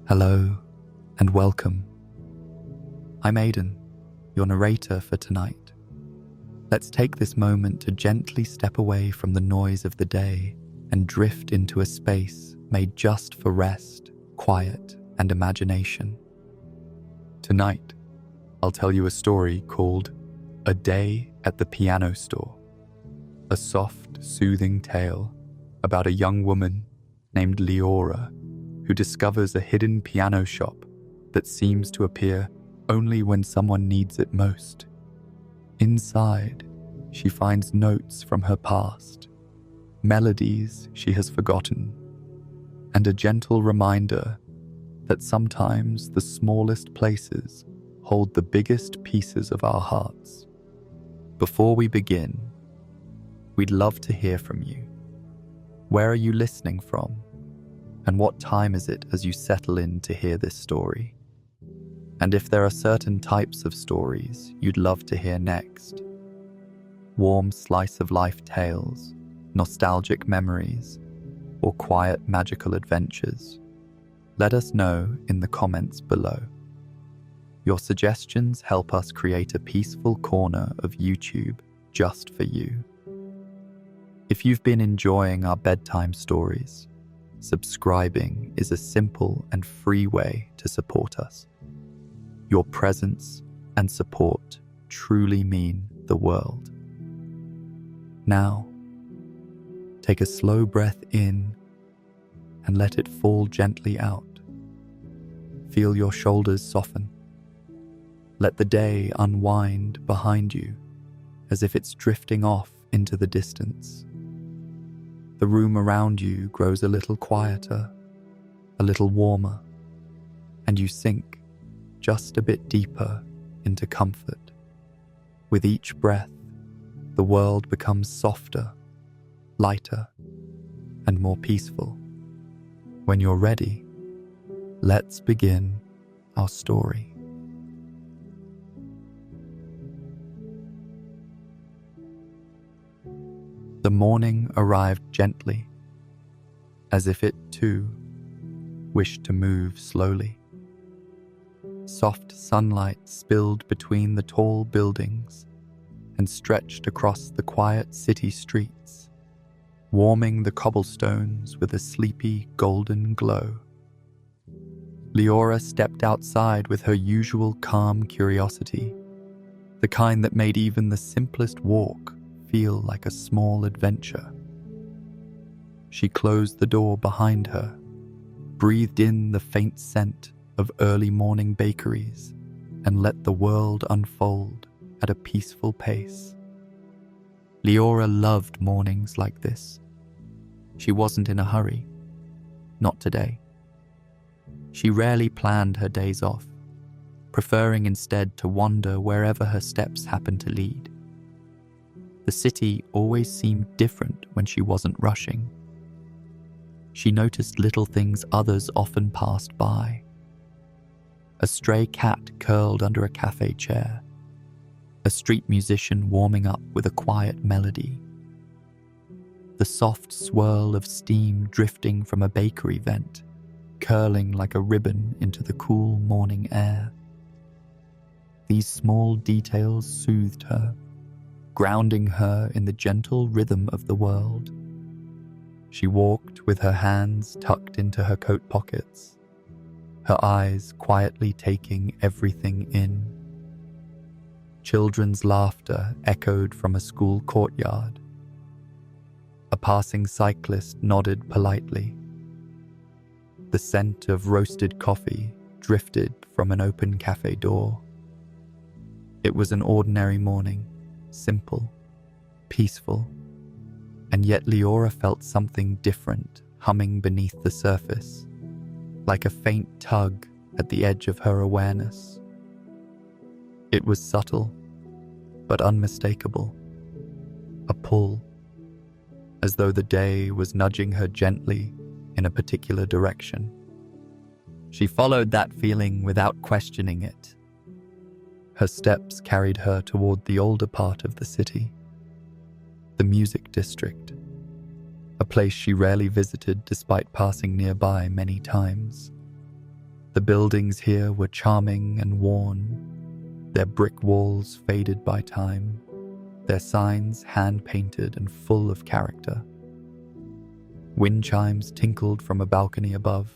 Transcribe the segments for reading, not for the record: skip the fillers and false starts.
Hello and welcome. I'm Aiden, your narrator for tonight. Let's take this moment to gently step away from the noise of the day and drift into a space made just for rest, quiet, and imagination. Tonight, I'll tell you a story called A Day at the Piano Store, a soft, soothing tale about a young woman named Leora who discovers a hidden piano shop that seems to appear only when someone needs it most. Inside, she finds notes from her past, melodies she has forgotten, and a gentle reminder that sometimes the smallest places hold the biggest pieces of our hearts. Before we begin, we'd love to hear from you. Where are you listening from? And what time is it as you settle in to hear this story? And if there are certain types of stories you'd love to hear next, warm slice of life tales, nostalgic memories, or quiet magical adventures, let us know in the comments below. Your suggestions help us create a peaceful corner of YouTube just for you. If you've been enjoying our bedtime stories, subscribing is a simple and free way to support us. Your presence and support truly mean the world. Now, take a slow breath in and let it fall gently out. Feel your shoulders soften. Let the day unwind behind you as if it's drifting off into the distance. The room around you grows a little quieter, a little warmer, and you sink just a bit deeper into comfort. With each breath, the world becomes softer, lighter, and more peaceful. When you're ready, let's begin our story. The morning arrived gently, as if it, too, wished to move slowly. Soft sunlight spilled between the tall buildings and stretched across the quiet city streets, warming the cobblestones with a sleepy golden glow. Leora stepped outside with her usual calm curiosity, the kind that made even the simplest walk feel like a small adventure. She closed the door behind her, breathed in the faint scent of early morning bakeries, and let the world unfold at a peaceful pace. Leora loved mornings like this. She wasn't in a hurry. Not today. She rarely planned her days off, preferring instead to wander wherever her steps happened to lead. The city always seemed different when she wasn't rushing. She noticed little things others often passed by. A stray cat curled under a cafe chair, a street musician warming up with a quiet melody, the soft swirl of steam drifting from a bakery vent, curling like a ribbon into the cool morning air. These small details soothed her, grounding her in the gentle rhythm of the world. She walked with her hands tucked into her coat pockets, her eyes quietly taking everything in. Children's laughter echoed from a school courtyard. A passing cyclist nodded politely. The scent of roasted coffee drifted from an open cafe door. It was an ordinary morning, simple, peaceful, and yet Leora felt something different humming beneath the surface, like a faint tug at the edge of her awareness. It was subtle, but unmistakable, a pull, as though the day was nudging her gently in a particular direction. She followed that feeling without questioning it. Her steps carried her toward the older part of the city, the music district, a place she rarely visited despite passing nearby many times. The buildings here were charming and worn, their brick walls faded by time, their signs hand-painted and full of character. Wind chimes tinkled from a balcony above,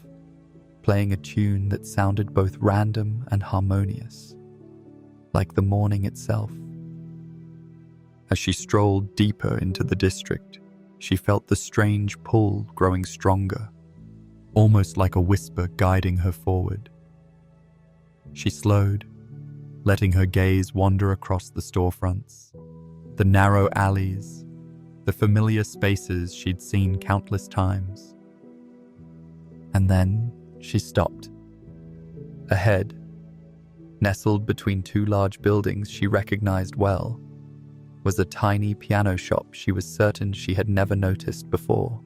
playing a tune that sounded both random and harmonious, like the morning itself. As she strolled deeper into the district, she felt the strange pull growing stronger, almost like a whisper guiding her forward. She slowed, letting her gaze wander across the storefronts, the narrow alleys, the familiar spaces she'd seen countless times. And then she stopped. Ahead, nestled between two large buildings she recognized well, was a tiny piano shop she was certain she had never noticed before.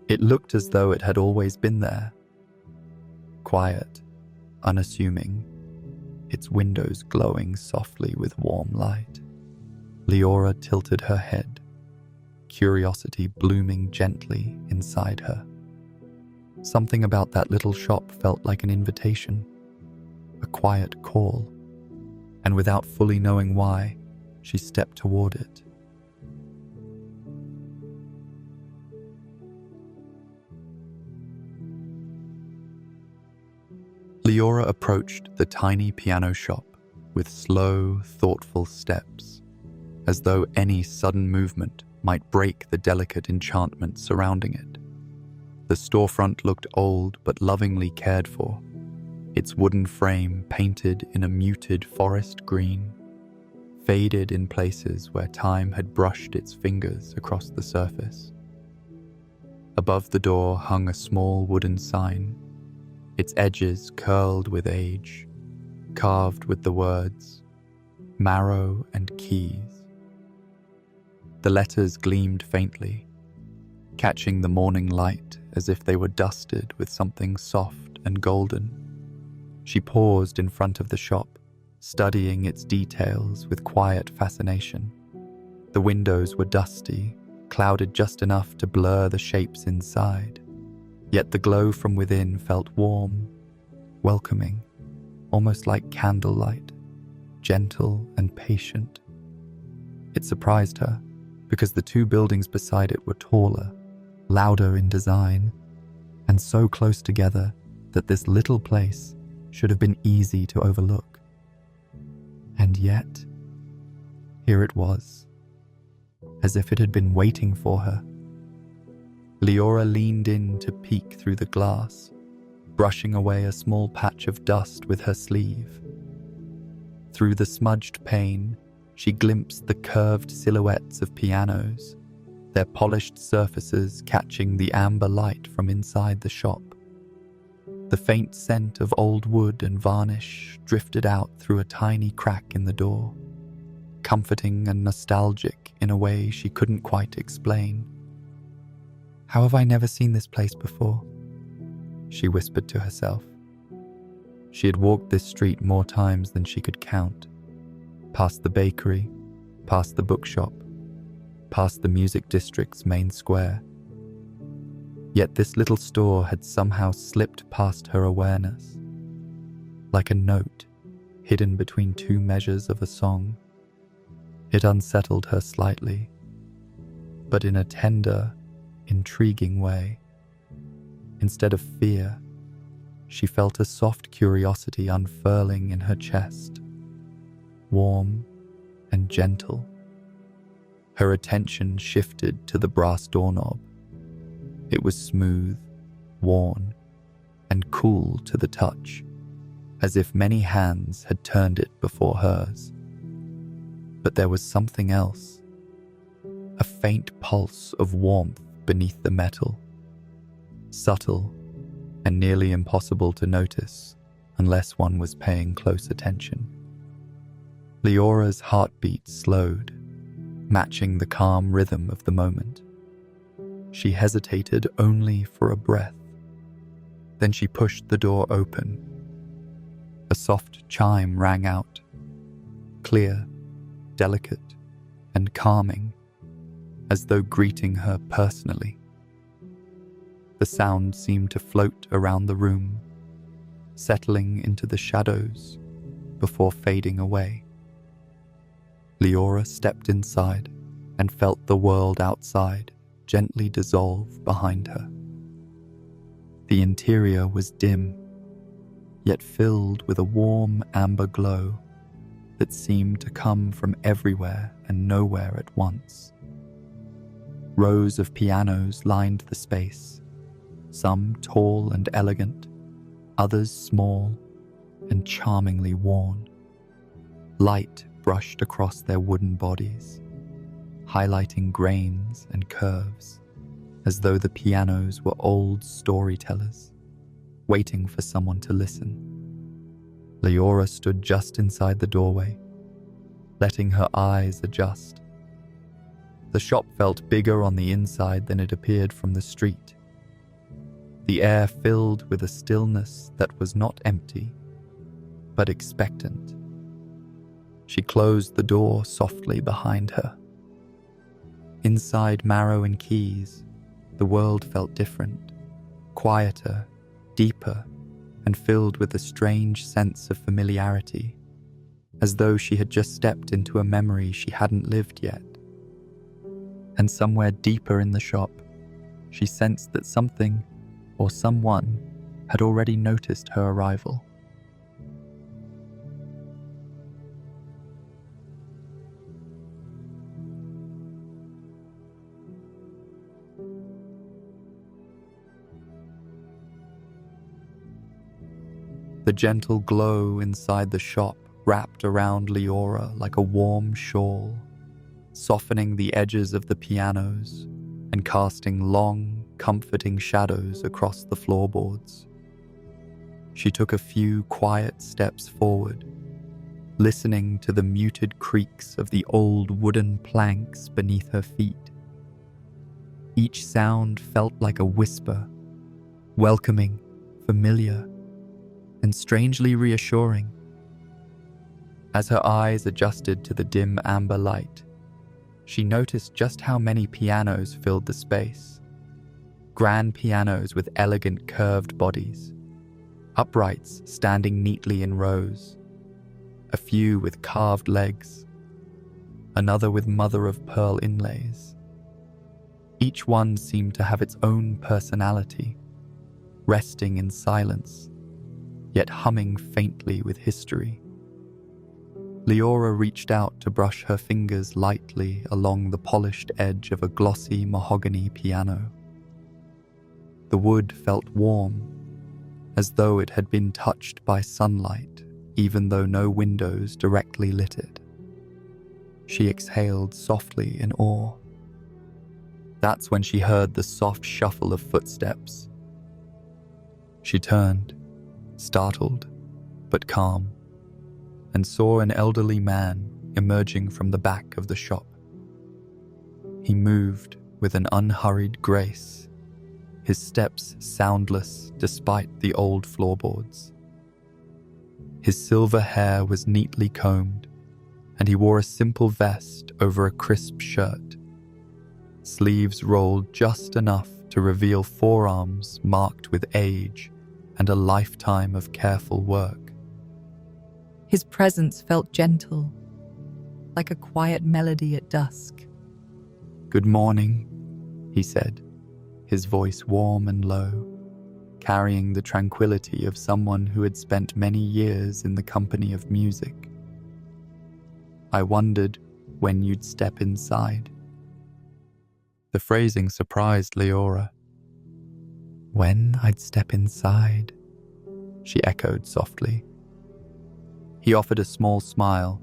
It looked as though it had always been there. Quiet, unassuming, its windows glowing softly with warm light. Leora tilted her head, curiosity blooming gently inside her. Something about that little shop felt like an invitation, a quiet call, and without fully knowing why, she stepped toward it. Leora approached the tiny piano shop with slow, thoughtful steps, as though any sudden movement might break the delicate enchantment surrounding it. The storefront looked old but lovingly cared for, its wooden frame painted in a muted forest green, faded in places where time had brushed its fingers across the surface. Above the door hung a small wooden sign, its edges curled with age, carved with the words, Marrow and Keys. The letters gleamed faintly, catching the morning light as if they were dusted with something soft and golden. She paused in front of the shop, studying its details with quiet fascination. The windows were dusty, clouded just enough to blur the shapes inside. Yet the glow from within felt warm, welcoming, almost like candlelight, gentle and patient. It surprised her, because the two buildings beside it were taller, louder in design, and so close together that this little place should have been easy to overlook. And yet, here it was, as if it had been waiting for her. Leora leaned in to peek through the glass, brushing away a small patch of dust with her sleeve. Through the smudged pane, she glimpsed the curved silhouettes of pianos, their polished surfaces catching the amber light from inside the shop. The faint scent of old wood and varnish drifted out through a tiny crack in the door, comforting and nostalgic in a way she couldn't quite explain. "How have I never seen this place before?" she whispered to herself. She had walked this street more times than she could count, past the bakery, past the bookshop, past the music district's main square. Yet this little store had somehow slipped past her awareness, like a note hidden between two measures of a song. It unsettled her slightly, but in a tender, intriguing way. Instead of fear, she felt a soft curiosity unfurling in her chest, warm and gentle. Her attention shifted to the brass doorknob. It was smooth, worn, and cool to the touch, as if many hands had turned it before hers. But there was something else, a faint pulse of warmth beneath the metal, subtle and nearly impossible to notice unless one was paying close attention. Leora's heartbeat slowed, matching the calm rhythm of the moment. She hesitated only for a breath. Then she pushed the door open. A soft chime rang out, clear, delicate, and calming, as though greeting her personally. The sound seemed to float around the room, settling into the shadows before fading away. Leora stepped inside and felt the world outside gently dissolve behind her. The interior was dim, yet filled with a warm amber glow that seemed to come from everywhere and nowhere at once. Rows of pianos lined the space, some tall and elegant, others small and charmingly worn. Light brushed across their wooden bodies, highlighting grains and curves, as though the pianos were old storytellers, waiting for someone to listen. Leora stood just inside the doorway, letting her eyes adjust. The shop felt bigger on the inside than it appeared from the street. The air filled with a stillness that was not empty, but expectant. She closed the door softly behind her. Inside Marrow Keys, the world felt different, quieter, deeper, and filled with a strange sense of familiarity, as though she had just stepped into a memory she hadn't lived yet. And somewhere deeper in the shop, she sensed that something or someone had already noticed her arrival. The gentle glow inside the shop wrapped around Leora like a warm shawl, softening the edges of the pianos and casting long, comforting shadows across the floorboards. She took a few quiet steps forward, listening to the muted creaks of the old wooden planks beneath her feet. Each sound felt like a whisper, welcoming, familiar, and strangely reassuring. As her eyes adjusted to the dim amber light, she noticed just how many pianos filled the space. Grand pianos with elegant curved bodies, uprights standing neatly in rows, a few with carved legs, another with mother-of-pearl inlays. Each one seemed to have its own personality, resting in silence, yet humming faintly with history. Leora reached out to brush her fingers lightly along the polished edge of a glossy mahogany piano. The wood felt warm, as though it had been touched by sunlight, even though no windows directly lit it. She exhaled softly in awe. That's when she heard the soft shuffle of footsteps. She turned, startled but calm, and saw an elderly man emerging from the back of the shop. He moved with an unhurried grace, his steps soundless despite the old floorboards. His silver hair was neatly combed, and he wore a simple vest over a crisp shirt. Sleeves rolled just enough to reveal forearms marked with age and a lifetime of careful work. His presence felt gentle, like a quiet melody at dusk. "Good morning," he said, his voice warm and low, carrying the tranquility of someone who had spent many years in the company of music. "I wondered when you'd step inside." The phrasing surprised Leora. "When I'd step inside," she echoed softly. He offered a small smile,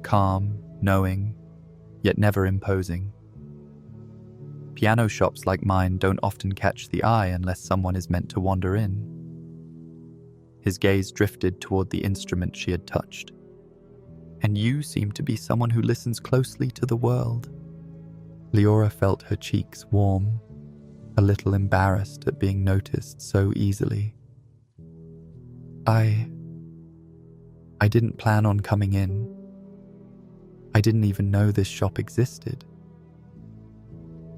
calm, knowing, yet never imposing. Piano shops like mine don't often catch the eye unless someone is meant to wander in. His gaze drifted toward the instrument she had touched. "And you seem to be someone who listens closely to the world." Leora felt her cheeks warm, a little embarrassed at being noticed so easily. I didn't plan on coming in. I didn't even know this shop existed."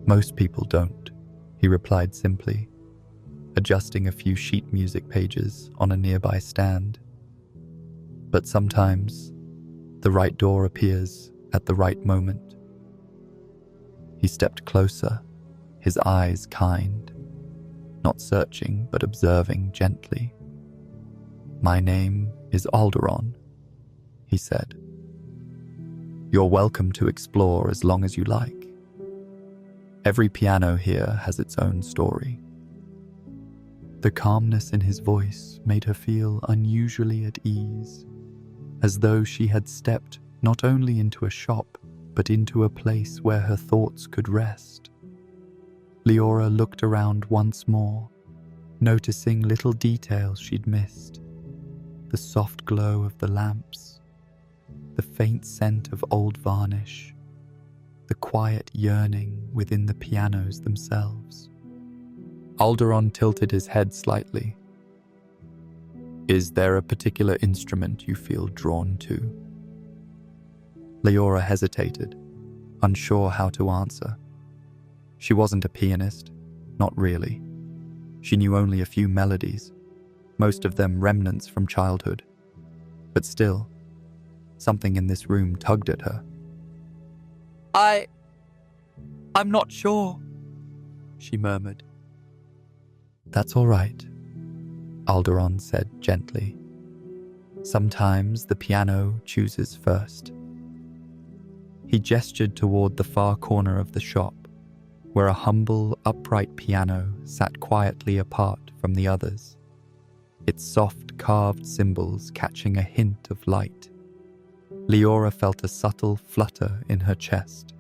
"Most people don't," he replied simply. adjusting a few sheet music pages on a nearby stand. But sometimes, the right door appears at the right moment. He stepped closer, his eyes kind, not searching but observing gently. "My name is Alderon," he said. "You're welcome to explore as long as you like. Every piano here has its own story." The calmness in his voice made her feel unusually at ease, as though she had stepped not only into a shop, but into a place where her thoughts could rest. Leora looked around once more, noticing little details she'd missed. The soft glow of the lamps, the faint scent of old varnish, the quiet yearning within the pianos themselves. Alderon tilted his head slightly. "Is there a particular instrument you feel drawn to?" Leora hesitated, unsure how to answer. She wasn't a pianist, not really. She knew only a few melodies, most of them remnants from childhood. But still, something in this room tugged at her. I'm not sure," she murmured. "That's all right," Alderon said gently. "Sometimes the piano chooses first." He gestured toward the far corner of the shop, where a humble, upright piano sat quietly apart from the others, its soft carved cymbals catching a hint of light. Leora felt a subtle flutter in her chest,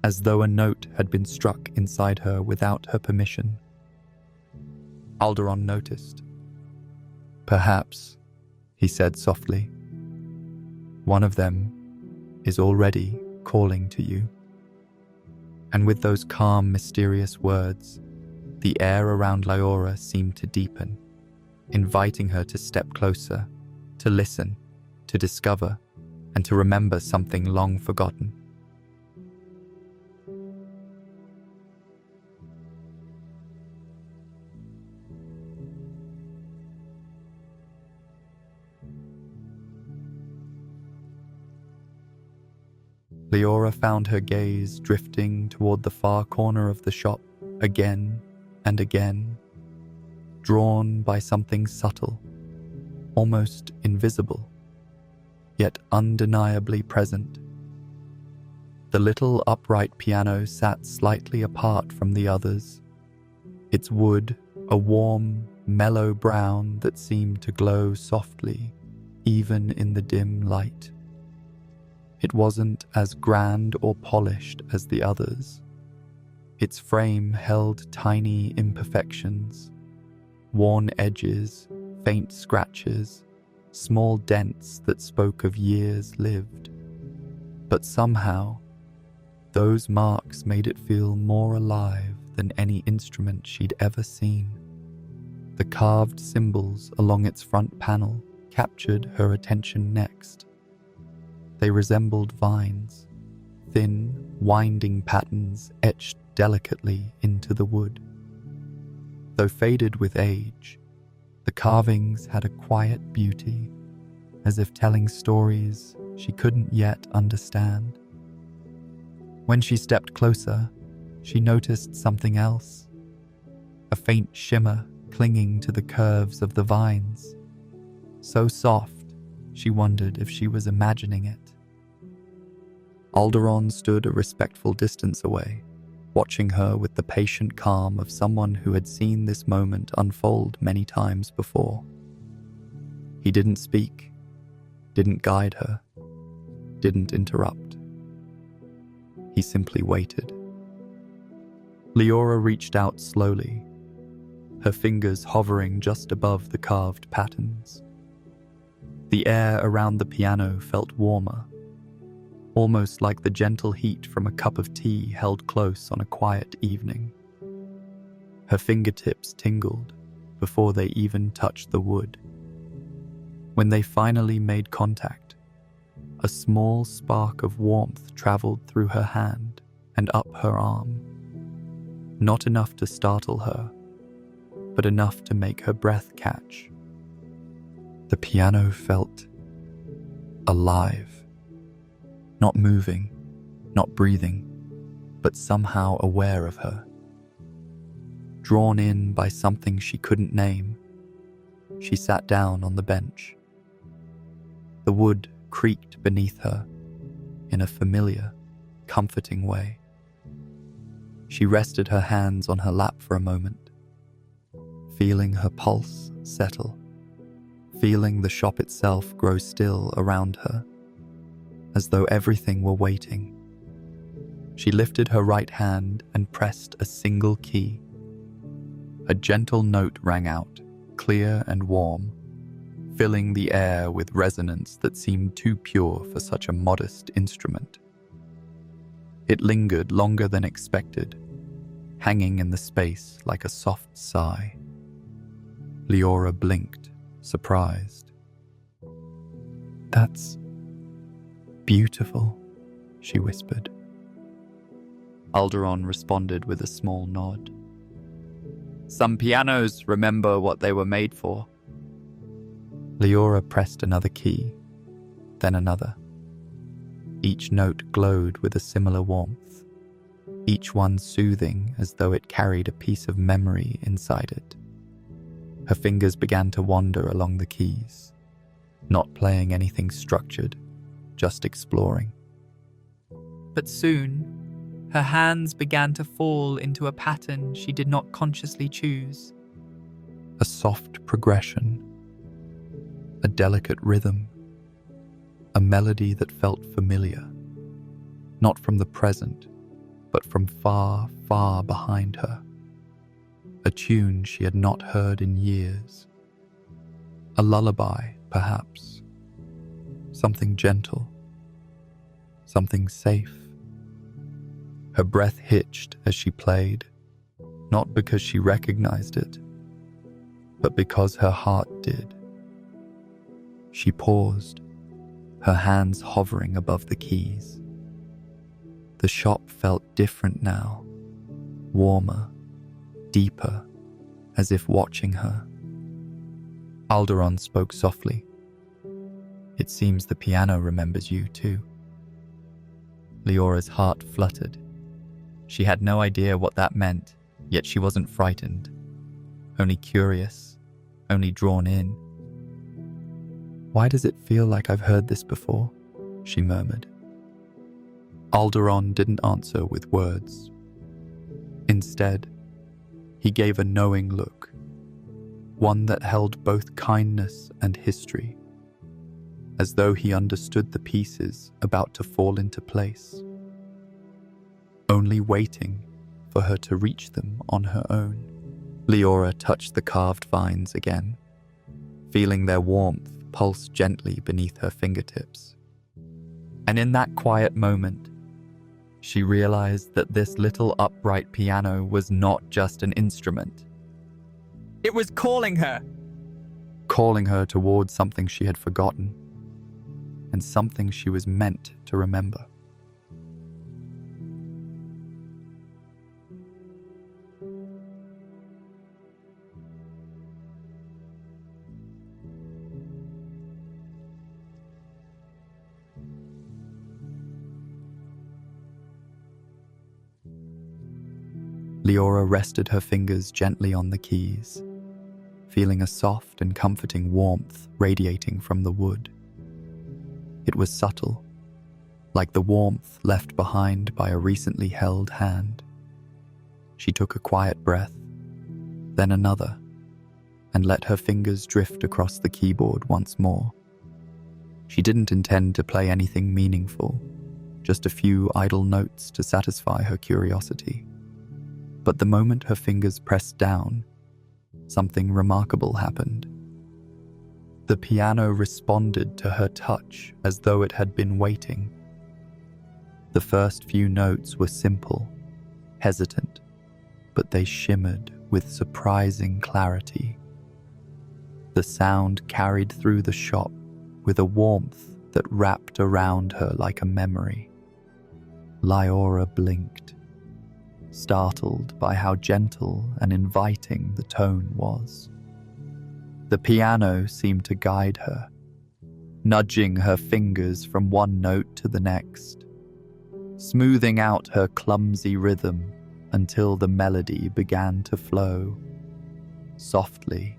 as though a note had been struck inside her without her permission. Alderon noticed. "Perhaps," he said softly, "one of them is already calling to you." And with those calm, mysterious words, the air around Leora seemed to deepen, inviting her to step closer, to listen, to discover, and to remember something long forgotten. Leora found her gaze drifting toward the far corner of the shop again and again, drawn by something subtle, almost invisible, yet undeniably present. The little upright piano sat slightly apart from the others, its wood a warm, mellow brown that seemed to glow softly, even in the dim light. It wasn't as grand or polished as the others. Its frame held tiny imperfections, worn edges, faint scratches, small dents that spoke of years lived. But somehow, those marks made it feel more alive than any instrument she'd ever seen. The carved symbols along its front panel captured her attention next. They resembled vines, thin, winding patterns etched delicately into the wood. Though faded with age, the carvings had a quiet beauty, as if telling stories she couldn't yet understand. When she stepped closer, she noticed something else, a faint shimmer clinging to the curves of the vines, so soft she wondered if she was imagining it. Alderon stood a respectful distance away, watching her with the patient calm of someone who had seen this moment unfold many times before. He didn't speak, didn't guide her, didn't interrupt. He simply waited. Leora reached out slowly, her fingers hovering just above the carved patterns. The air around the piano felt warmer, almost like the gentle heat from a cup of tea held close on a quiet evening. Her fingertips tingled before they even touched the wood. When they finally made contact, a small spark of warmth traveled through her hand and up her arm. Not enough to startle her, but enough to make her breath catch. The piano felt alive, not moving, not breathing, but somehow aware of her. Drawn in by something she couldn't name, she sat down on the bench. The wood creaked beneath her in a familiar, comforting way. She rested her hands on her lap for a moment, feeling her pulse settle, feeling the shop itself grow still around her, as though everything were waiting. She lifted her right hand and pressed a single key. A gentle note rang out, clear and warm, filling the air with resonance that seemed too pure for such a modest instrument. It lingered longer than expected, hanging in the space like a soft sigh. Leora blinked, surprised. "That's beautiful," she whispered. Alderon responded with a small nod. "Some pianos remember what they were made for." Leora pressed another key, then another. Each note glowed with a similar warmth, each one soothing as though it carried a piece of memory inside it. Her fingers began to wander along the keys, not playing anything structured, just exploring. But soon, her hands began to fall into a pattern she did not consciously choose. A soft progression, a delicate rhythm, a melody that felt familiar, not from the present, but from far, far behind her. A tune she had not heard in years. A lullaby, perhaps. Something gentle. Something safe. Her breath hitched as she played, not because she recognized it, but because her heart did. She paused, her hands hovering above the keys. The shop felt different now, warmer, deeper, as if watching her. Alderon spoke softly. "It seems the piano remembers you too." Leora's heart fluttered. She had no idea what that meant, yet she wasn't frightened, only curious, only drawn in. "Why does it feel like I've heard this before?" she murmured. Alderon didn't answer with words. Instead, he gave a knowing look, one that held both kindness and history, as though he understood the pieces about to fall into place, only waiting for her to reach them on her own. Leora touched the carved vines again, feeling their warmth pulse gently beneath her fingertips. And in that quiet moment, she realized that this little upright piano was not just an instrument. It was calling her towards something she had forgotten, and something she was meant to remember. Leora rested her fingers gently on the keys, feeling a soft and comforting warmth radiating from the wood. It was subtle, like the warmth left behind by a recently held hand. She took a quiet breath, then another, and let her fingers drift across the keyboard once more. She didn't intend to play anything meaningful, just a few idle notes to satisfy her curiosity. But the moment her fingers pressed down, something remarkable happened. The piano responded to her touch as though it had been waiting. The first few notes were simple, hesitant, but they shimmered with surprising clarity. The sound carried through the shop with a warmth that wrapped around her like a memory. Leora blinked. startled by how gentle and inviting the tone was. The piano seemed to guide her, nudging her fingers from one note to the next, smoothing out her clumsy rhythm until the melody began to flow, softly,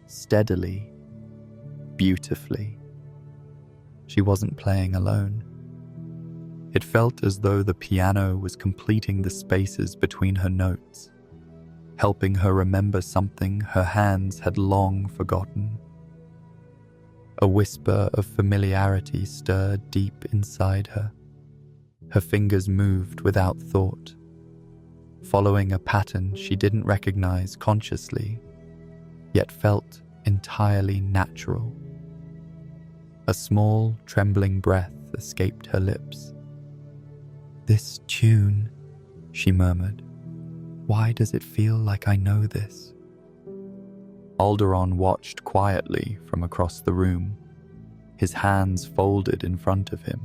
steadily, beautifully. She wasn't playing alone. It felt as though the piano was completing the spaces between her notes, helping her remember something her hands had long forgotten. A whisper of familiarity stirred deep inside her. Her fingers moved without thought, following a pattern she didn't recognize consciously, yet felt entirely natural. A small, trembling breath escaped her lips. "This tune," she murmured. "Why does it feel like I know this?" Alderaan watched quietly from across the room, his hands folded in front of him,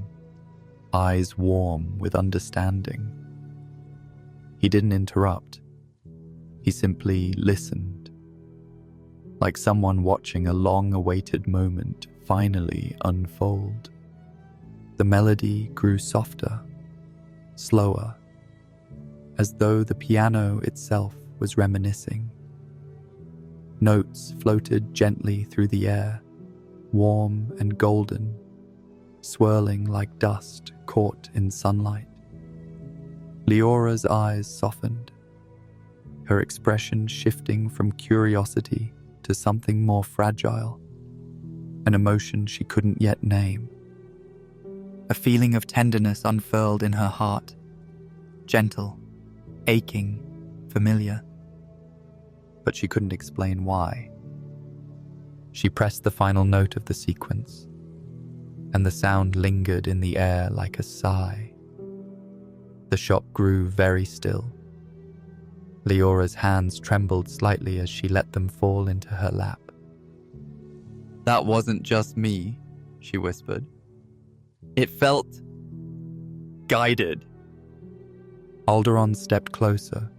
eyes warm with understanding. He didn't interrupt. He simply listened, like someone watching a long-awaited moment finally unfold. The melody grew softer, slower, as though the piano itself was reminiscing. Notes floated gently through the air, warm and golden, swirling like dust caught in sunlight. Leora's eyes softened, her expression shifting from curiosity to something more fragile, an emotion she couldn't yet name. A feeling of tenderness unfurled in her heart, gentle, aching, familiar. But she couldn't explain why. She pressed the final note of the sequence, and the sound lingered in the air like a sigh. The shop grew very still. Leora's hands trembled slightly as she let them fall into her lap. "That wasn't just me," she whispered. "It felt guided." Alderaan stepped closer,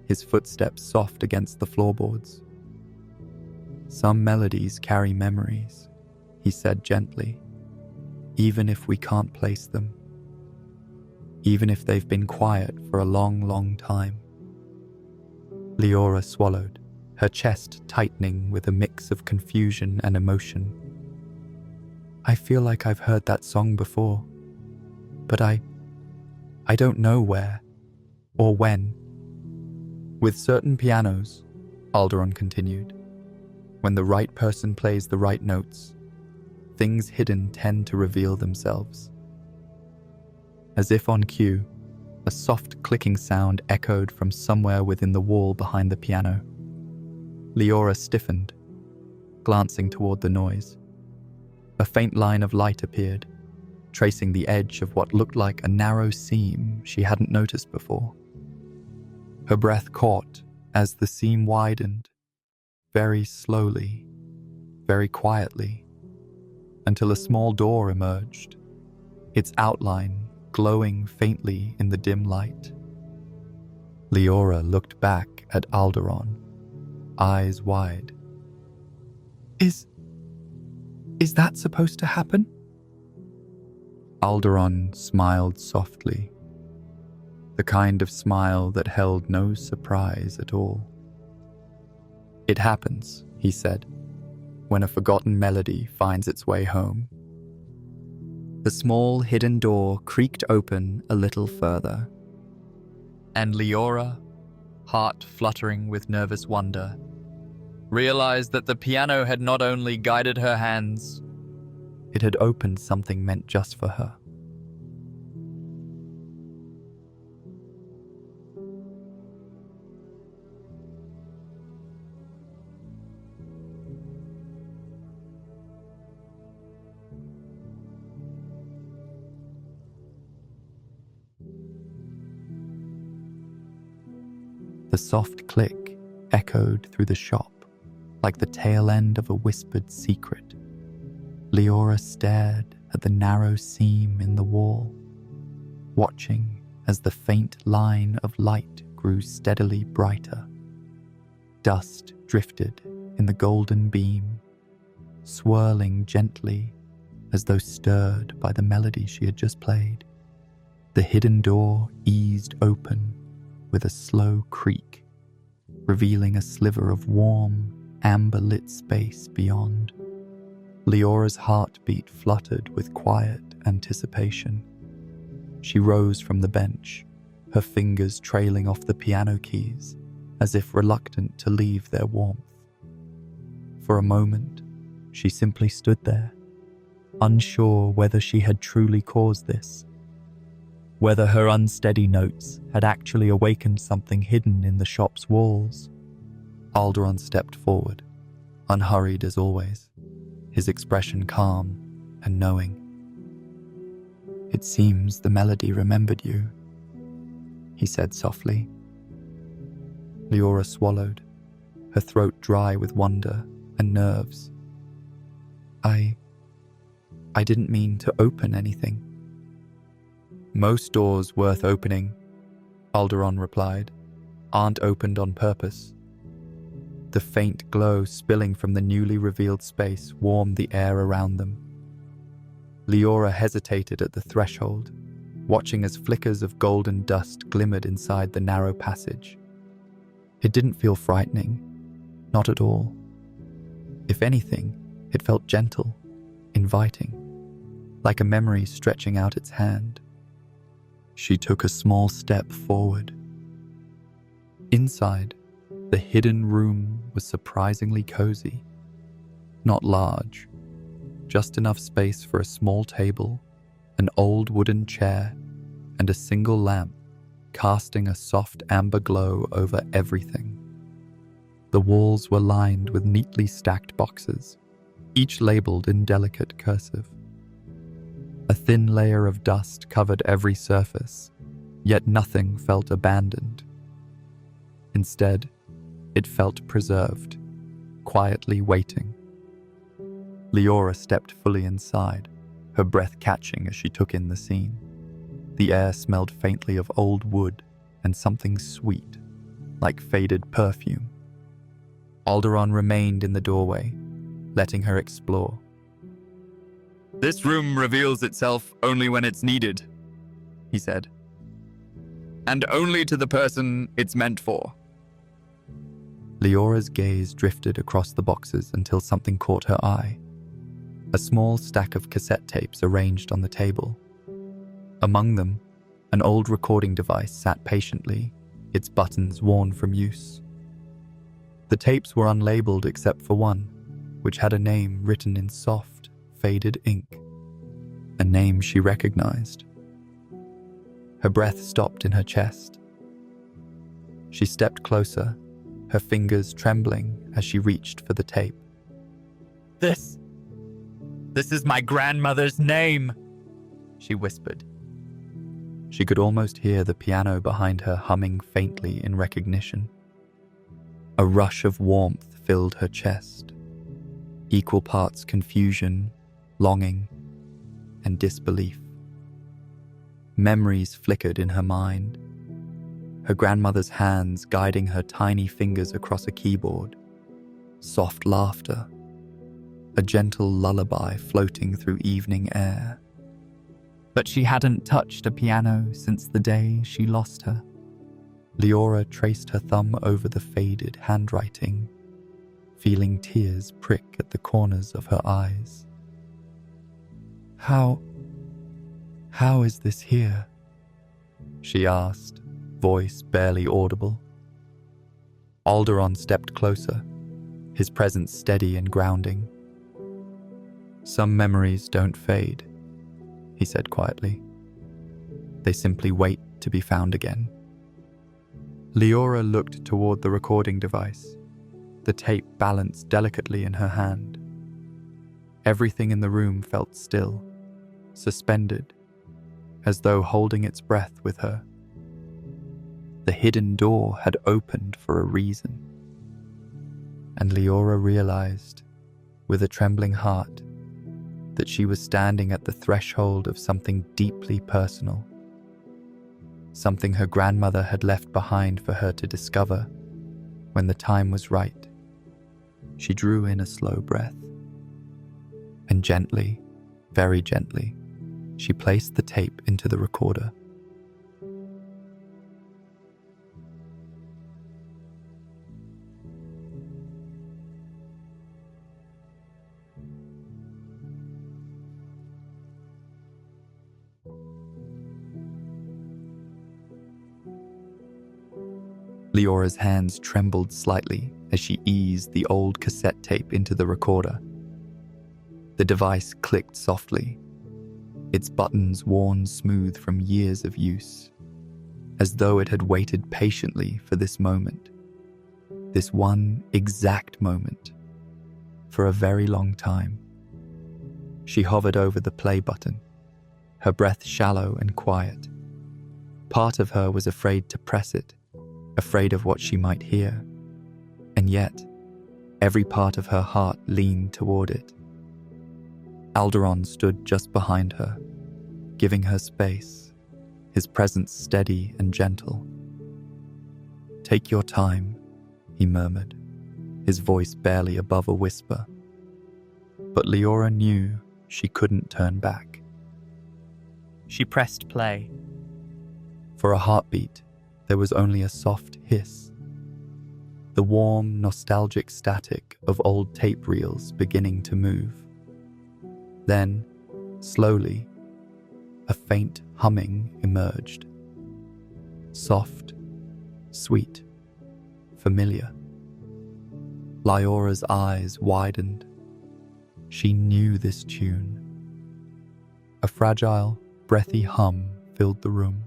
his footsteps soft against the floorboards. "Some melodies carry memories," he said gently, "even if we can't place them. Even if they've been quiet for a long, long time." Leora swallowed, her chest tightening with a mix of confusion and emotion. "I feel like I've heard that song before, but I don't know where or when." "With certain pianos," Alderaan continued, "when the right person plays the right notes, things hidden tend to reveal themselves." As if on cue, a soft clicking sound echoed from somewhere within the wall behind the piano. Leora stiffened, glancing toward the noise. A faint line of light appeared, tracing the edge of what looked like a narrow seam she hadn't noticed before. Her breath caught as the seam widened, very slowly, very quietly, until a small door emerged, its outline glowing faintly in the dim light. Leora looked back at Alderaan, eyes wide. Is that supposed to happen?" Alderaan smiled softly, the kind of smile that held no surprise at all. "It happens," he said, "when a forgotten melody finds its way home." The small hidden door creaked open a little further, and Leora, heart fluttering with nervous wonder, realized that the piano had not only guided her hands, it had opened something meant just for her. The soft click echoed through the shop, like the tail end of a whispered secret. Leora stared at the narrow seam in the wall, watching as the faint line of light grew steadily brighter. Dust drifted in the golden beam, swirling gently as though stirred by the melody she had just played. The hidden door eased open with a slow creak, revealing a sliver of warm, amber-lit space beyond. Leora's heartbeat fluttered with quiet anticipation. She rose from the bench, her fingers trailing off the piano keys, as if reluctant to leave their warmth. For a moment, she simply stood there, unsure whether she had truly caused this, whether her unsteady notes had actually awakened something hidden in the shop's walls. Alderon stepped forward, unhurried as always, his expression calm and knowing. "It seems the melody remembered you," he said softly. Leora swallowed, her throat dry with wonder and nerves. I didn't mean to open anything." "Most doors worth opening," Alderon replied, "aren't opened on purpose." The faint glow spilling from the newly revealed space warmed the air around them. Leora hesitated at the threshold, watching as flickers of golden dust glimmered inside the narrow passage. It didn't feel frightening, not at all. If anything, it felt gentle, inviting, like a memory stretching out its hand. She took a small step forward. Inside, the hidden room was surprisingly cozy. Not large, just enough space for a small table, an old wooden chair, and a single lamp casting a soft amber glow over everything. The walls were lined with neatly stacked boxes, each labeled in delicate cursive. A thin layer of dust covered every surface, yet nothing felt abandoned. Instead, it felt preserved, quietly waiting. Leora stepped fully inside, her breath catching as she took in the scene. The air smelled faintly of old wood and something sweet, like faded perfume. Alderon remained in the doorway, letting her explore. "This room reveals itself only when it's needed," he said. "And only to the person it's meant for." Leora's gaze drifted across the boxes until something caught her eye. A small stack of cassette tapes arranged on the table. Among them, an old recording device sat patiently, its buttons worn from use. The tapes were unlabeled except for one, which had a name written in soft, faded ink. A name she recognized. Her breath stopped in her chest. She stepped closer, her fingers trembling as she reached for the tape. This is my grandmother's name," she whispered. She could almost hear the piano behind her humming faintly in recognition. A rush of warmth filled her chest, equal parts confusion, longing, and disbelief. Memories flickered in her mind, her grandmother's hands guiding her tiny fingers across a keyboard, soft laughter, a gentle lullaby floating through evening air. But she hadn't touched a piano since the day she lost her. Leora traced her thumb over the faded handwriting, feeling tears prick at the corners of her eyes. How is this here?" she asked, voice barely audible. Alderon stepped closer, his presence steady and grounding. "Some memories don't fade," he said quietly. "They simply wait to be found again." Leora looked toward the recording device, the tape balanced delicately in her hand. Everything in the room felt still, suspended, as though holding its breath with her. The hidden door had opened for a reason. And Leora realized, with a trembling heart, that she was standing at the threshold of something deeply personal. something her grandmother had left behind for her to discover when the time was right. She drew in a slow breath, and gently, very gently, she placed the tape into the recorder. Leora's hands trembled slightly as she eased the old cassette tape into the recorder. The device clicked softly, its buttons worn smooth from years of use, as though it had waited patiently for this moment, this one exact moment, for a very long time. She hovered over the play button, her breath shallow and quiet. Part of her was afraid to press it, afraid of what she might hear, and yet every part of her heart leaned toward it. Alderon stood just behind her, giving her space, his presence steady and gentle. "Take your time," he murmured, his voice barely above a whisper. But Leora knew she couldn't turn back. She pressed play. For a heartbeat, there was only a soft hiss, the warm, nostalgic static of old tape reels beginning to move. Then, slowly, a faint humming emerged. Soft, sweet, familiar. Leora's eyes widened. She knew this tune. A fragile, breathy hum filled the room,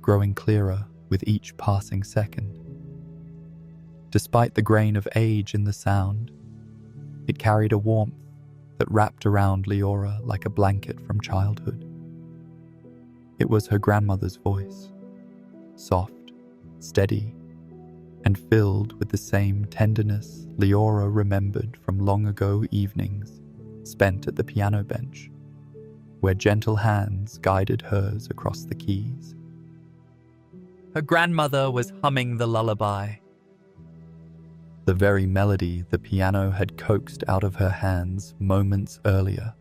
growing clearer with each passing second. Despite the grain of age in the sound, it carried a warmth that wrapped around Leora like a blanket from childhood. It was her grandmother's voice, soft, steady, and filled with the same tenderness Leora remembered from long ago evenings spent at the piano bench, where gentle hands guided hers across the keys. Her grandmother was humming the lullaby, the very melody the piano had coaxed out of her hands moments earlier.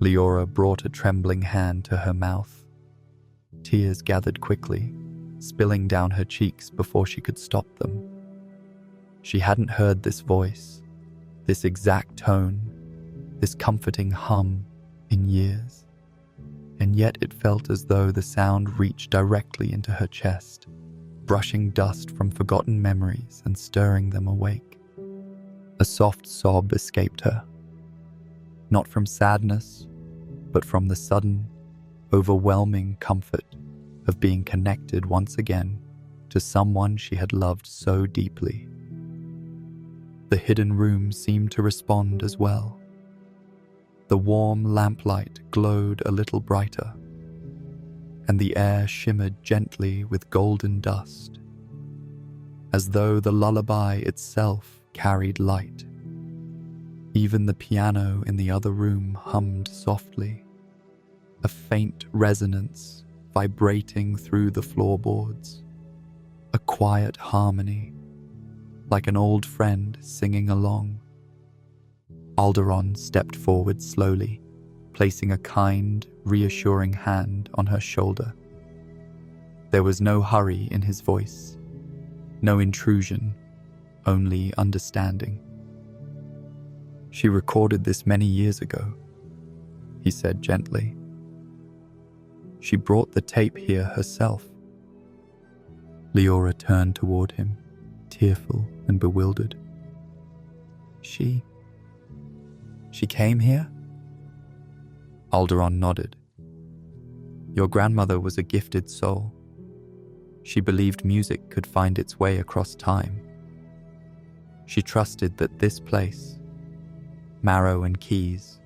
Leora brought a trembling hand to her mouth. Tears gathered quickly, spilling down her cheeks before she could stop them. She hadn't heard this voice, this exact tone, this comforting hum in years, and yet it felt as though the sound reached directly into her chest, brushing dust from forgotten memories and stirring them awake. A soft sob escaped her, not from sadness, but from the sudden, overwhelming comfort of being connected once again to someone she had loved so deeply. The hidden room seemed to respond as well. The warm lamplight glowed a little brighter, and the air shimmered gently with golden dust, as though the lullaby itself carried light. Even the piano in the other room hummed softly, a faint resonance vibrating through the floorboards, a quiet harmony, like an old friend singing along. Alderon stepped forward slowly, placing a kind, reassuring hand on her shoulder. There was no hurry in his voice, no intrusion, only understanding. "She recorded this many years ago," he said gently. "She brought the tape here herself." Leora turned toward him, tearful and bewildered. She came here?" Alderon nodded. "Your grandmother was a gifted soul. She believed music could find its way across time. She trusted that this place, Marrow Keys,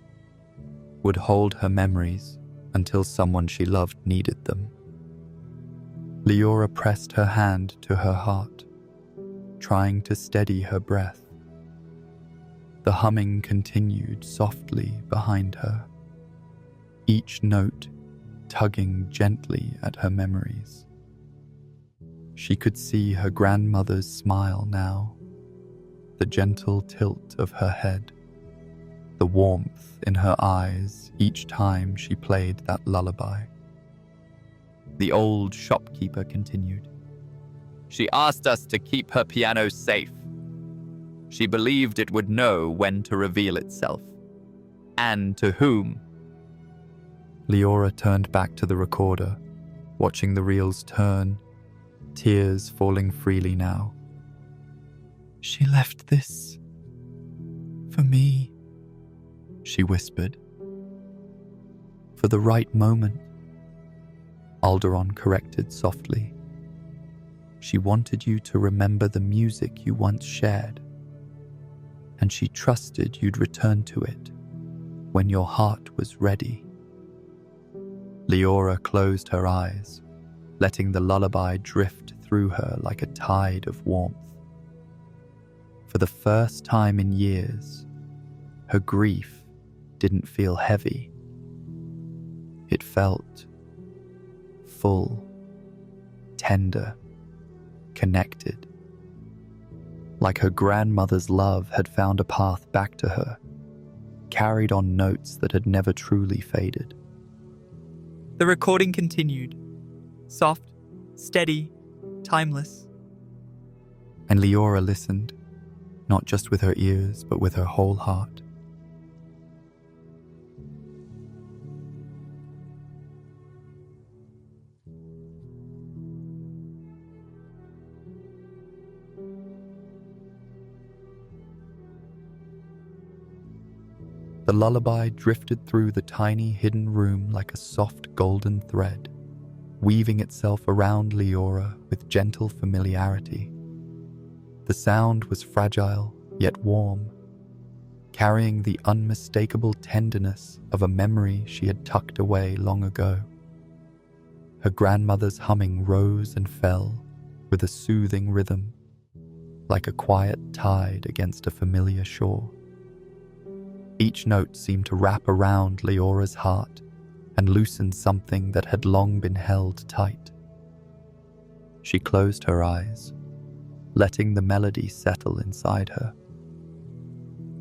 would hold her memories until someone she loved needed them." Leora pressed her hand to her heart, trying to steady her breath. The humming continued softly behind her, each note tugging gently at her memories. She could see her grandmother's smile now, the gentle tilt of her head, the warmth in her eyes each time she played that lullaby. The old shopkeeper continued. She asked us to keep her piano safe. She believed it would know when to reveal itself, and to whom. Leora turned back to the recorder, watching the reels turn, tears falling freely now. She left this for me, she whispered. For the right moment, Alderon corrected softly. She wanted you to remember the music you once shared, and she trusted you'd return to it when your heart was ready. Leora closed her eyes, letting the lullaby drift through her like a tide of warmth. For the first time in years, her grief didn't feel heavy. It felt full, tender, connected. Like her grandmother's love had found a path back to her, carried on notes that had never truly faded. The recording continued. Soft, steady, timeless. And Leora listened, not just with her ears, but with her whole heart. The lullaby drifted through the tiny hidden room like a soft golden thread, weaving itself around Leora with gentle familiarity. The sound was fragile yet warm, carrying the unmistakable tenderness of a memory she had tucked away long ago. Her grandmother's humming rose and fell with a soothing rhythm, like a quiet tide against a familiar shore. Each note seemed to wrap around Leora's heart and loosen something that had long been held tight. She closed her eyes, letting the melody settle inside her.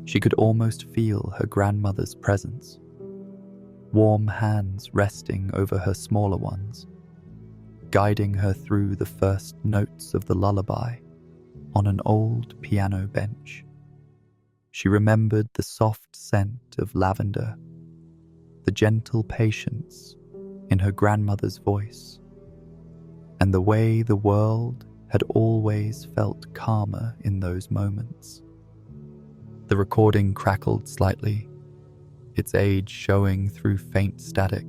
She could almost feel her grandmother's presence, warm hands resting over her smaller ones, guiding her through the first notes of the lullaby on an old piano bench. She remembered the soft scent of lavender, the gentle patience in her grandmother's voice, and the way the world had always felt calmer in those moments. The recording crackled slightly, its age showing through faint static,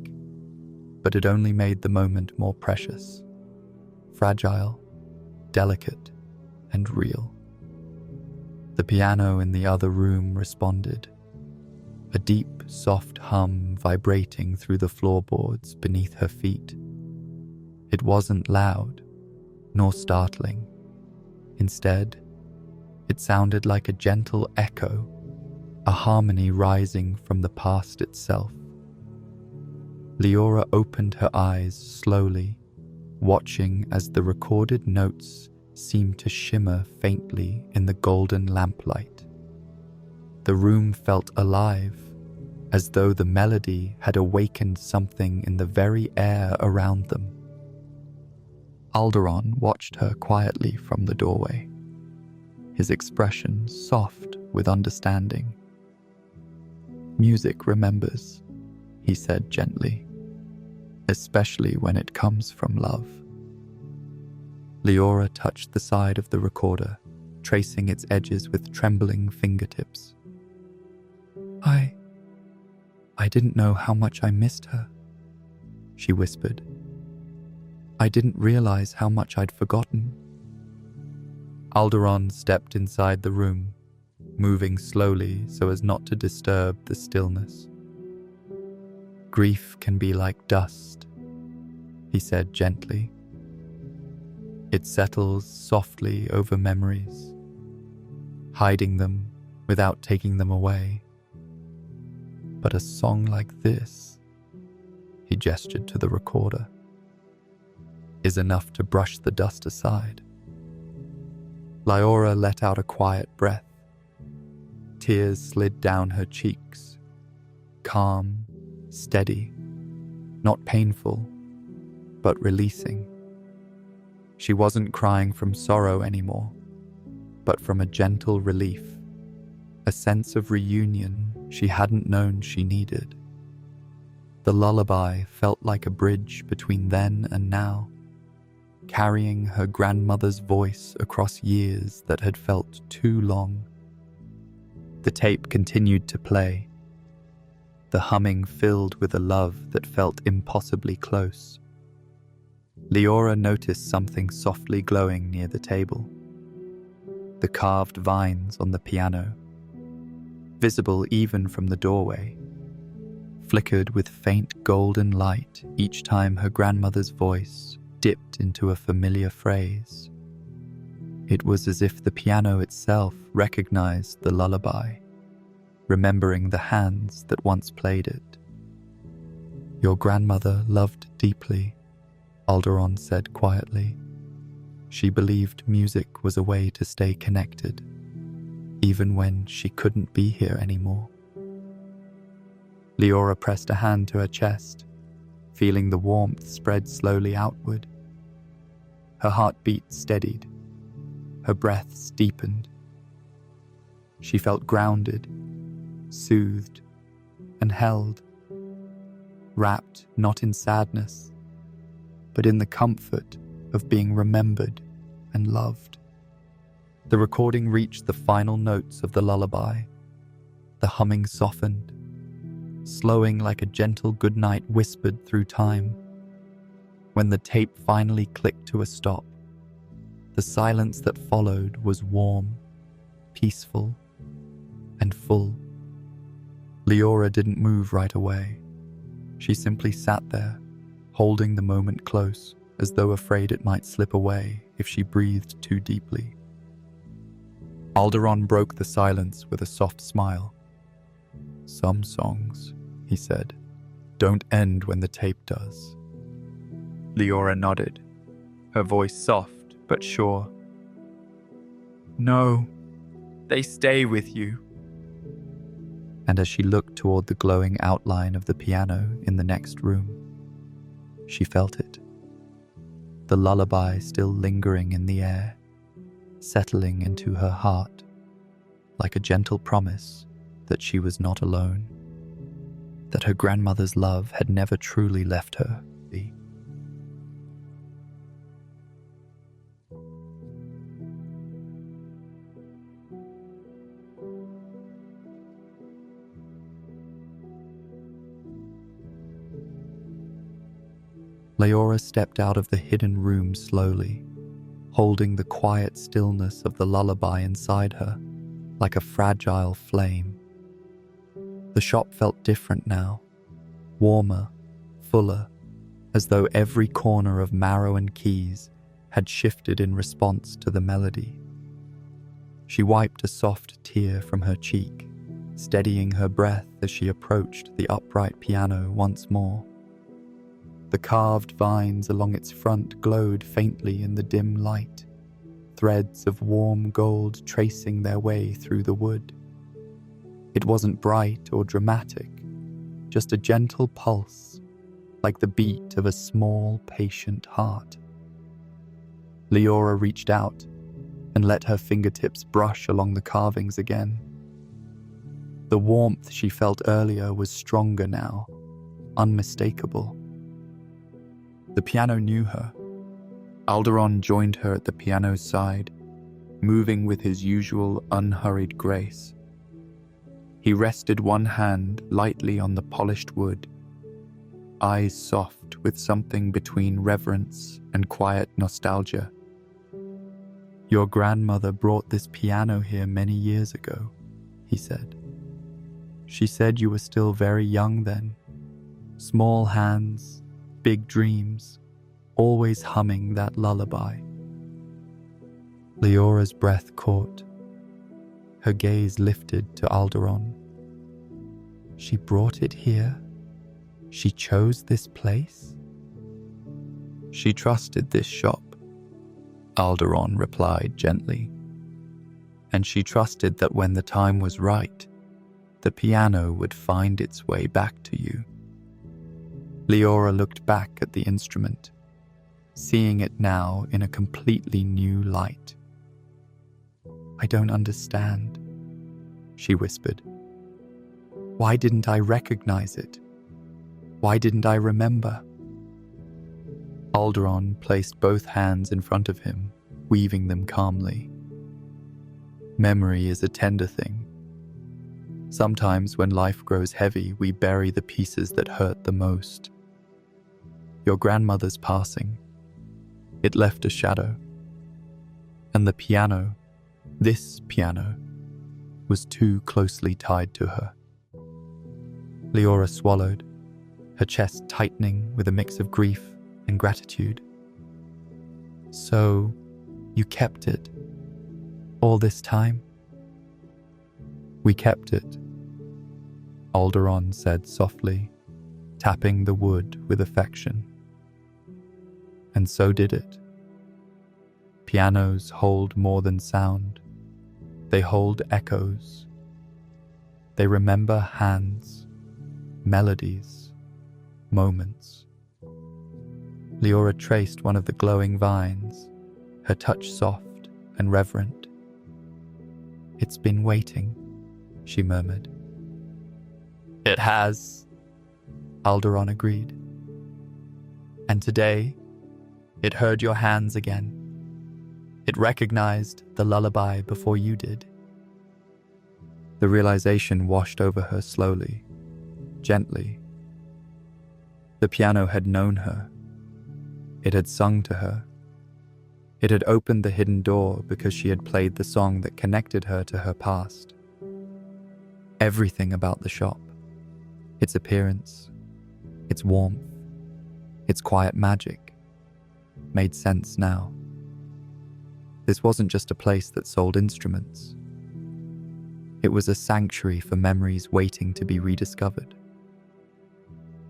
but it only made the moment more precious, fragile, delicate, and real. The piano in the other room responded, a deep, soft hum vibrating through the floorboards beneath her feet. It wasn't loud, nor startling. Instead, it sounded like a gentle echo, a harmony rising from the past itself. Leora opened her eyes slowly, watching as the recorded notes seemed to shimmer faintly in the golden lamplight. The room felt alive, as though the melody had awakened something in the very air around them. Alderon watched her quietly from the doorway, his expression soft with understanding. "Music remembers," he said gently, "especially when it comes from love." Leora touched the side of the recorder, tracing its edges with trembling fingertips. I didn't know how much I missed her," she whispered. "I didn't realize how much I'd forgotten." Alderon stepped inside the room, moving slowly so as not to disturb the stillness. "Grief can be like dust," he said gently. "It settles softly over memories, hiding them without taking them away. But a song like this," he gestured to the recorder, is enough to brush the dust aside. Leora let out a quiet breath. Tears slid down her cheeks, calm, steady, not painful, but releasing. She wasn't crying from sorrow anymore, but from a gentle relief, a sense of reunion she hadn't known she needed. The lullaby felt like a bridge between then and now, carrying her grandmother's voice across years that had felt too long. The tape continued to play, the humming filled with a love that felt impossibly close. Leora noticed something softly glowing near the table. The carved vines on the piano, visible even from the doorway, flickered with faint golden light each time her grandmother's voice dipped into a familiar phrase. It was as if the piano itself recognized the lullaby, remembering the hands that once played it. Your grandmother loved deeply, Alderon said quietly. She believed music was a way to stay connected, even when she couldn't be here anymore. Leora pressed a hand to her chest, feeling the warmth spread slowly outward. Her heartbeat steadied, her breaths deepened. She felt grounded, soothed, and held, wrapped not in sadness, but in the comfort of being remembered and loved. The recording reached the final notes of the lullaby. The humming softened, slowing like a gentle goodnight whispered through time. When the tape finally clicked to a stop, the silence that followed was warm, peaceful, and full. Leora didn't move right away. She simply sat there, holding the moment close, as though afraid it might slip away if she breathed too deeply. Alderon broke the silence with a soft smile. "Some songs," he said, "don't end when the tape does." Leora nodded, her voice soft but sure. "No, they stay with you." And as she looked toward the glowing outline of the piano in the next room, she felt it. The lullaby still lingering in the air, settling into her heart, like a gentle promise that she was not alone, that her grandmother's love had never truly left her. Leora stepped out of the hidden room slowly, holding the quiet stillness of the lullaby inside her, like a fragile flame. The shop felt different now, warmer, fuller, as though every corner of Marrow Keys had shifted in response to the melody. She wiped a soft tear from her cheek, steadying her breath as she approached the upright piano once more. The carved vines along its front glowed faintly in the dim light, threads of warm gold tracing their way through the wood. It wasn't bright or dramatic, just a gentle pulse, like the beat of a small, patient heart. Leora reached out and let her fingertips brush along the carvings again. The warmth she felt earlier was stronger now, unmistakable. The piano knew her. Alderon joined her at the piano's side, moving with his usual unhurried grace. He rested one hand lightly on the polished wood, eyes soft with something between reverence and quiet nostalgia. "Your grandmother brought this piano here many years ago," he said. "She said you were still very young then. Small hands, big dreams, always humming that lullaby." Leora's breath caught. Her gaze lifted to Alderon. "She brought it here?" She chose this place? She trusted this shop, Alderon replied gently. And she trusted that when the time was right, the piano would find its way back to you. Leora looked back at the instrument, seeing it now in a completely new light. I don't understand, she whispered. Why didn't I recognize it? Why didn't I remember? Alderon placed both hands in front of him, weaving them calmly. Memory is a tender thing. Sometimes when life grows heavy, we bury the pieces that hurt the most. Your grandmother's passing, it left a shadow. And the piano, this piano, was too closely tied to her. Leora swallowed, her chest tightening with a mix of grief and gratitude. So, you kept it all this time? We kept it, Alderon said softly, tapping the wood with affection. And so did it. Pianos hold more than sound. They hold echoes. They remember hands, melodies, moments. Leora traced one of the glowing vines, her touch soft and reverent. It's been waiting, she murmured. It has, Alderon agreed. And today, it heard your hands again. It recognized the lullaby before you did. The realization washed over her slowly, gently. The piano had known her. It had sung to her. It had opened the hidden door because she had played the song that connected her to her past. Everything about the shop, its appearance, its warmth, its quiet magic, made sense now. This wasn't just a place that sold instruments. It was a sanctuary for memories waiting to be rediscovered.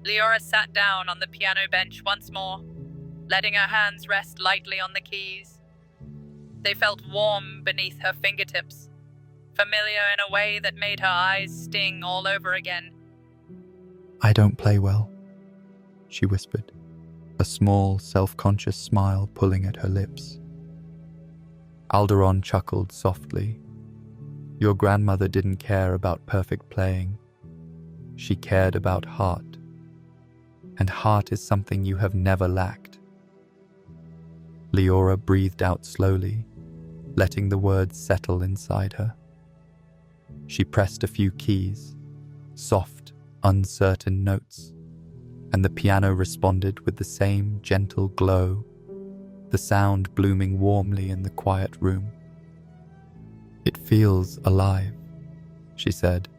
Leora sat down on the piano bench once more, letting her hands rest lightly on the keys. They felt warm beneath her fingertips, familiar in a way that made her eyes sting all over again. I don't play well, she whispered, a small, self-conscious smile pulling at her lips. Alderon chuckled softly. Your grandmother didn't care about perfect playing. She cared about heart. And heart is something you have never lacked. Leora breathed out slowly, letting the words settle inside her. She pressed a few keys, soft, uncertain notes, and the piano responded with the same gentle glow, the sound blooming warmly in the quiet room. It feels alive, she said.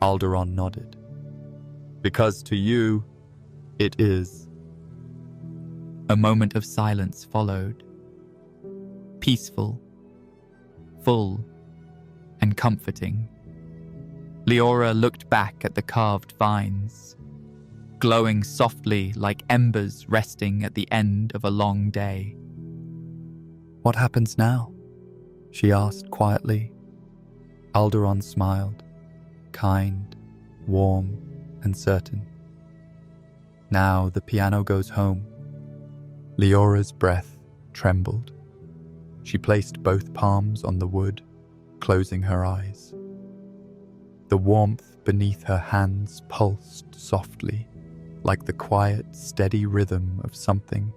Alderon nodded. Because to you, it is. A moment of silence followed. Peaceful, full, and comforting. Leora looked back at the carved vines, glowing softly like embers resting at the end of a long day. What happens now? She asked quietly. Alderon smiled, kind, warm, and certain. Now the piano goes home. Leora's breath trembled. She placed both palms on the wood, closing her eyes. The warmth beneath her hands pulsed softly, like the quiet, steady rhythm of something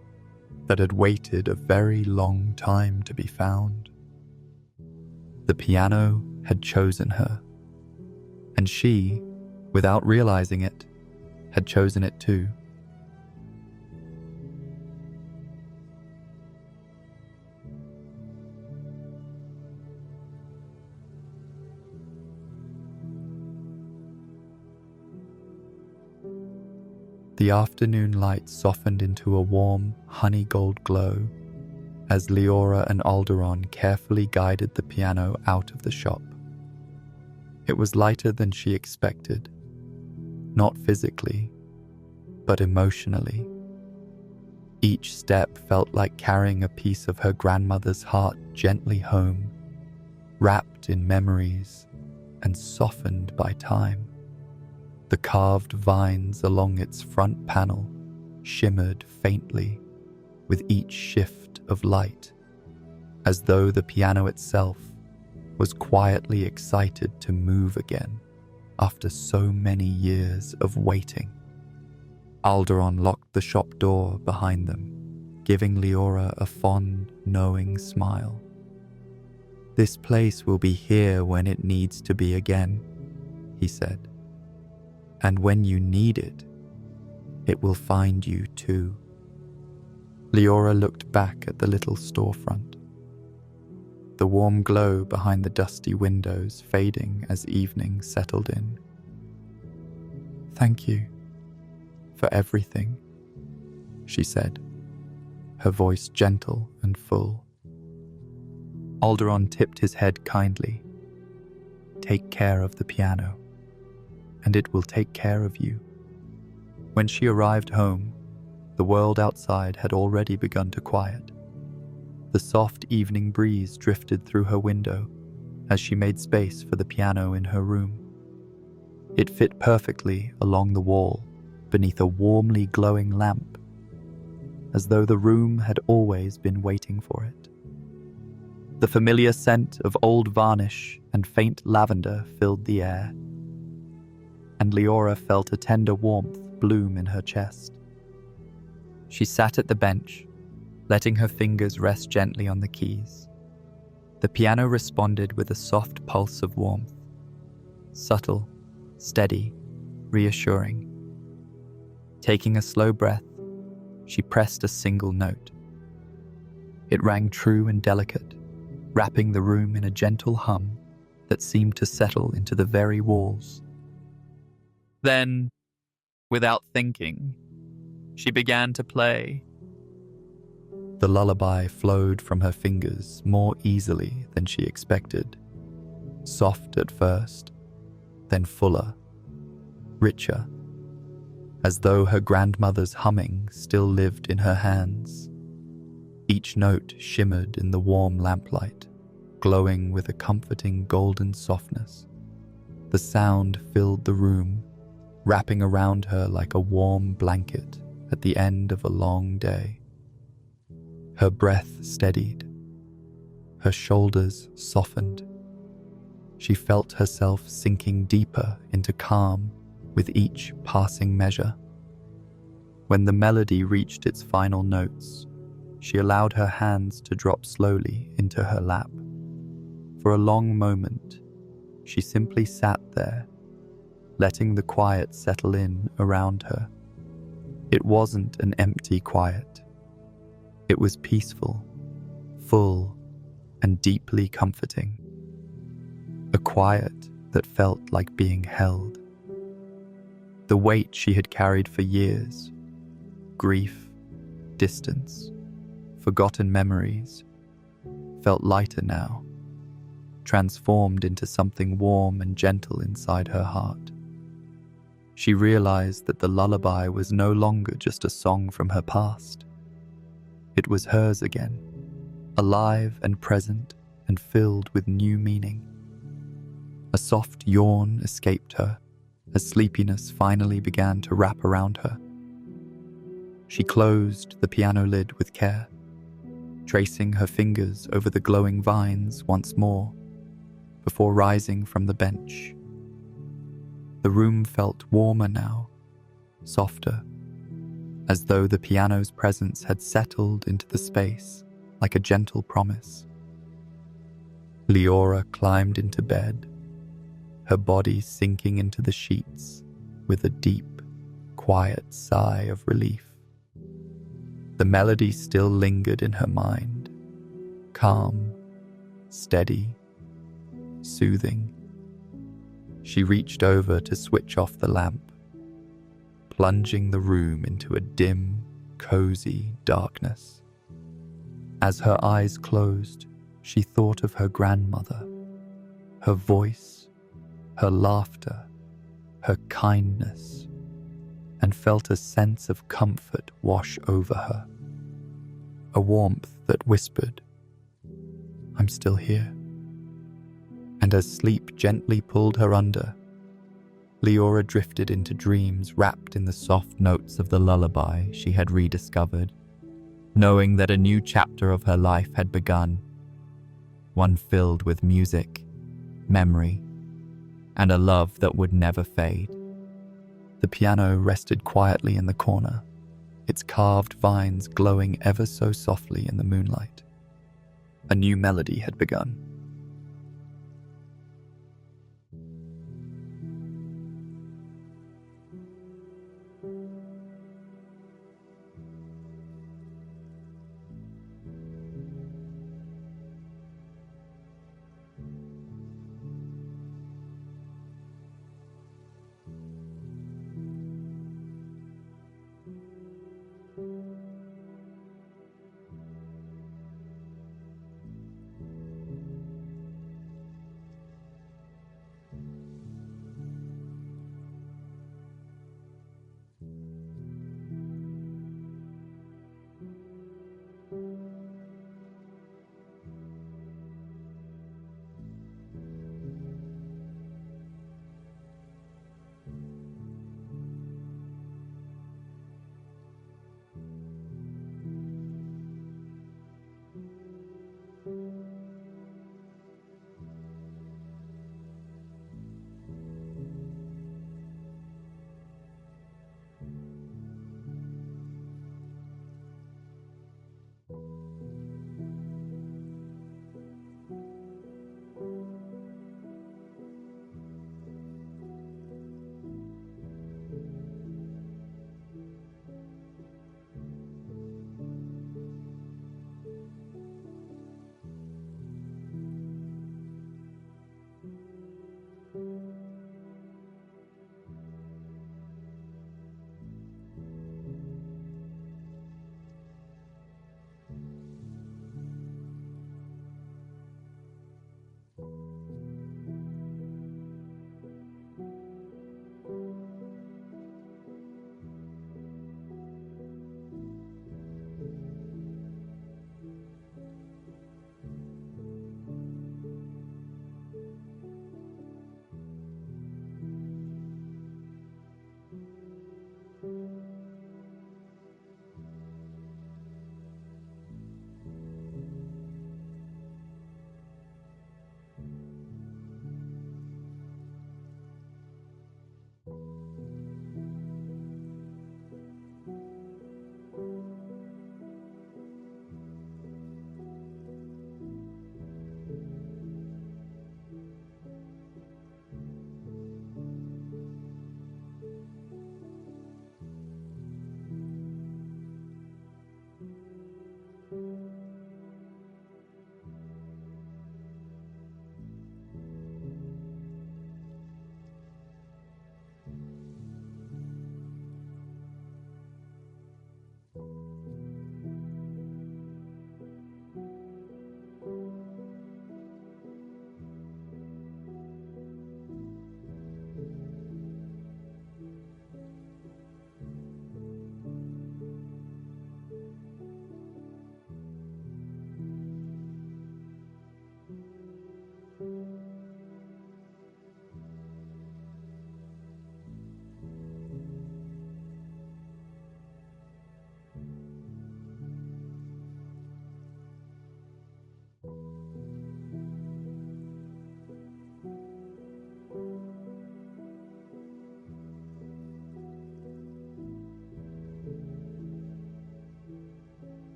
that had waited a very long time to be found. The piano had chosen her, and she, without realizing it, had chosen it too. The afternoon light softened into a warm, honey gold glow as Leora and Alderon carefully guided the piano out of the shop. It was lighter than she expected, not physically, but emotionally. Each step felt like carrying a piece of her grandmother's heart gently home, wrapped in memories and softened by time. The carved vines along its front panel shimmered faintly with each shift of light, as though the piano itself was quietly excited to move again after so many years of waiting. Alderon locked the shop door behind them, giving Leora a fond, knowing smile. "This place will be here when it needs to be again," he said. "And when you need it, it will find you too." Leora looked back at the little storefront, the warm glow behind the dusty windows fading as evening settled in. "Thank you for everything," she said, her voice gentle and full. Alderon tipped his head kindly. "Take care of the piano, and it will take care of you." When she arrived home, the world outside had already begun to quiet. The soft evening breeze drifted through her window as she made space for the piano in her room. It fit perfectly along the wall beneath a warmly glowing lamp, as though the room had always been waiting for it. The familiar scent of old varnish and faint lavender filled the air, and Leora felt a tender warmth bloom in her chest. She sat at the bench, letting her fingers rest gently on the keys. The piano responded with a soft pulse of warmth, subtle, steady, reassuring. Taking a slow breath, she pressed a single note. It rang true and delicate, wrapping the room in a gentle hum that seemed to settle into the very walls. Then, without thinking, she began to play. The lullaby flowed from her fingers more easily than she expected. Soft at first, then fuller, richer, as though her grandmother's humming still lived in her hands. Each note shimmered in the warm lamplight, glowing with a comforting golden softness. The sound filled the room, wrapping around her like a warm blanket at the end of a long day. Her breath steadied. Her shoulders softened. She felt herself sinking deeper into calm with each passing measure. When the melody reached its final notes, she allowed her hands to drop slowly into her lap. For a long moment, she simply sat there, letting the quiet settle in around her. It wasn't an empty quiet. It was peaceful, full, and deeply comforting. A quiet that felt like being held. The weight she had carried for years, grief, distance, forgotten memories, felt lighter now, transformed into something warm and gentle inside her heart. She realized that the lullaby was no longer just a song from her past. It was hers again, alive and present and filled with new meaning. A soft yawn escaped her as sleepiness finally began to wrap around her. She closed the piano lid with care, tracing her fingers over the glowing vines once more before rising from the bench. The room felt warmer now, softer, as though the piano's presence had settled into the space like a gentle promise. Leora climbed into bed, her body sinking into the sheets with a deep, quiet sigh of relief. The melody still lingered in her mind, calm, steady, soothing. She reached over to switch off the lamp, plunging the room into a dim, cozy darkness. As her eyes closed, she thought of her grandmother, her voice, her laughter, her kindness, and felt a sense of comfort wash over her. A warmth that whispered, "I'm still here." And as sleep gently pulled her under, Leora drifted into dreams wrapped in the soft notes of the lullaby she had rediscovered, knowing that a new chapter of her life had begun, one filled with music, memory, and a love that would never fade. The piano rested quietly in the corner, its carved vines glowing ever so softly in the moonlight. A new melody had begun.